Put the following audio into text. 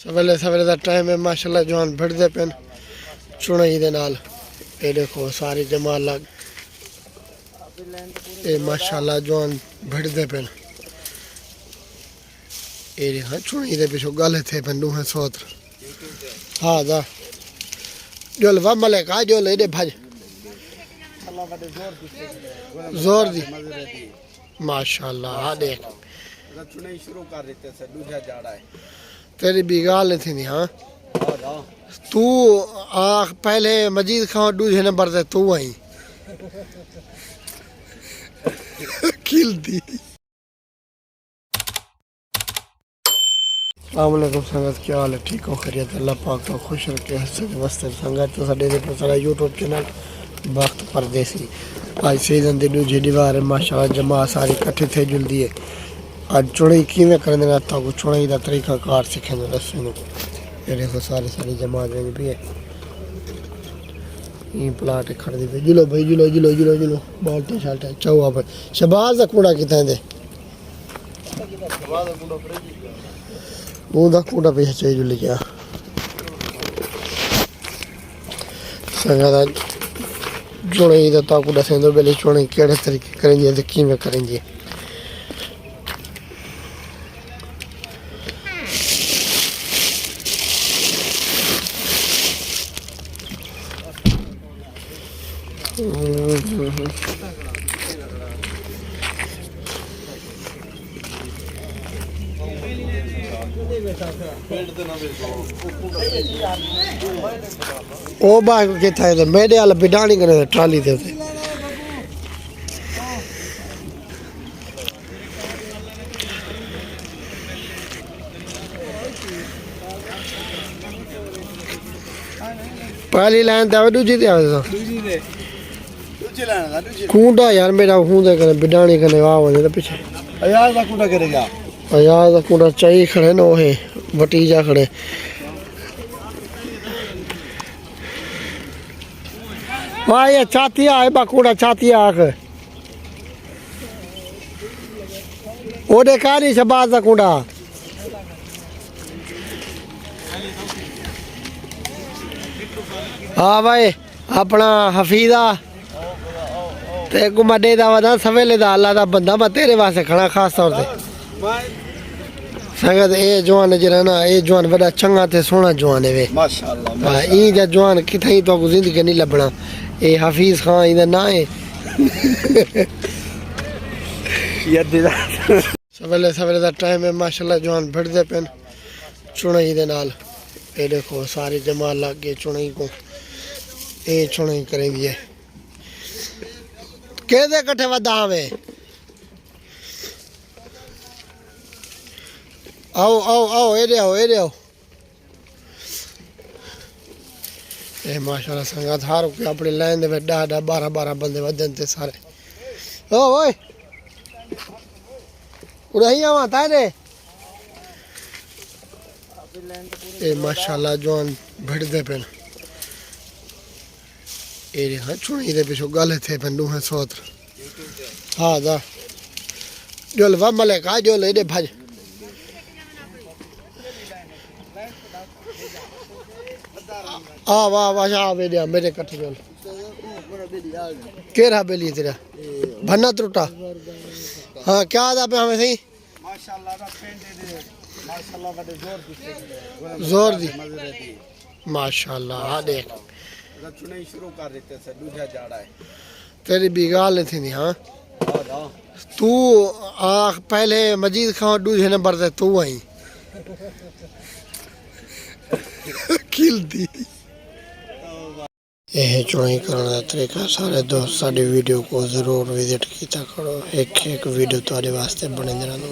सवेले सवेले का टाइम है माशाल्लाह जवान भिड़ते पे चुनाई दे नाल। ये देखो सारी जमा लग ये माशाल्लाह जवान भिड़ते पे ये देखा चुनाई दे पिछो गल थे पे दूहे सोत्र हाँ दा जोल वा मले का जोल एडे भज जोर दी माशाल्लाह हाँ देख चुनाई शुरू कर देते से दूजा जाड़ा है तेरी भी गाल थी हाँ तू आख पहले मजीद खां दूसरे नंबर से तू आई किल दी। अस्सलामुअलैकुम संगत क्या हाल है ठीक हो खैरियत अल्लाह पाक तो खुश रखे हंसते मस्त संगत तो साडे दे सारा यूट्यूब चैनल वक्त परदेसी आज सीजन दी दूजी दीवार माशाल्लाह जमा सारी इकट्ठी थे जुलदी है। आज चुनाई किवें करने ना तो चुनाई दा तरीका कार सिखेंगे दस नु ये देखो सारी जमा गई भी है ये प्लाट खड़ दी जुलो भाई जुलो जुलो जुलो जुलो बाल्टी शाल्टी चौआ पर शबाज दा कूड़ा किथे दे वो दा कूड़ा पे चाहिए जुल गया संगा चुनाई दा तो कूड़ा सेंदो बेले चुनाई केड़े तरीके करेंगे ते किवें करेंगे। ओ बाग के था तो मेरे वाला बिडानी करे ट्राली दे उते पहली लाइन ते दूजी ते आवे दूजी दे दूजी लाना दूजी कूंडा यार मेरा खूंदे करे बिडानी कने वाह वने तो पीछे यार दा कुड़ा करेगा यार दा कूंडा चाहिए खड़े न ओहे वटीजा खड़े वाह ये चातिया है बकूड़ा चातिया आख ओडे कारी शबाज दा कूंडा हाँ भाई अपना हफीजा ते गुमडे दा वदा सवेले दा अल्लाह दा बंदा मैं तेरे वास्ते खड़ा खास तौर ते संगत ए जवान जरा ना ए जवान बड़ा चंगा ते सोना जवान है वे माशाल्लाह हां ई जा जवान किथे तो जिंदगी नहीं लबना ए हफीज खान इदा ना है यद्दा सवेले सवेले दा टाइम है माशाल्लाह जवान भिड़ते पे चुनाई दे नाल। ये देखो सारी जमा लग गई चुनाई को ये चुनाई करेंगी केदे कट्ठे वदा आवे आओ आओ आओ एडे आओ ए माशाल्लाह संगत हार के अपनी लाइन दे 10 12 बंदे वदन ते सारे ओ ओए उड़ाई आवा तारे ए माशाल्लाह जवान भिड़ते पे ये हाँ चुनाई दे पिछो गल थे पे दूहे सोत्र हाँ दा जोल वा मले का जोल एडे भज आ वाह वाह आ बेलिया मेरे कट्ठे जोल केरा बेली तेरा भन्ना त्रुटा हाँ क्या था पे हमें सही माशाल्लाह दा पेंट दे माशाल्लाह बड़े जोर दी माशाल्लाह हाँ देख चुनाई शुरू कर देते से दूजा जाड़ा है तेरी भी गाल थी हाँ तू आख पहले मजीद खां दूसरे नंबर से तू आई किल दी। यह चुनाई करने का तरीका सारे दोस्त साड़ी वीडियो को जरूर विजिट किया करो एक वीडियो तुम्हारे वास्ते बने रहना।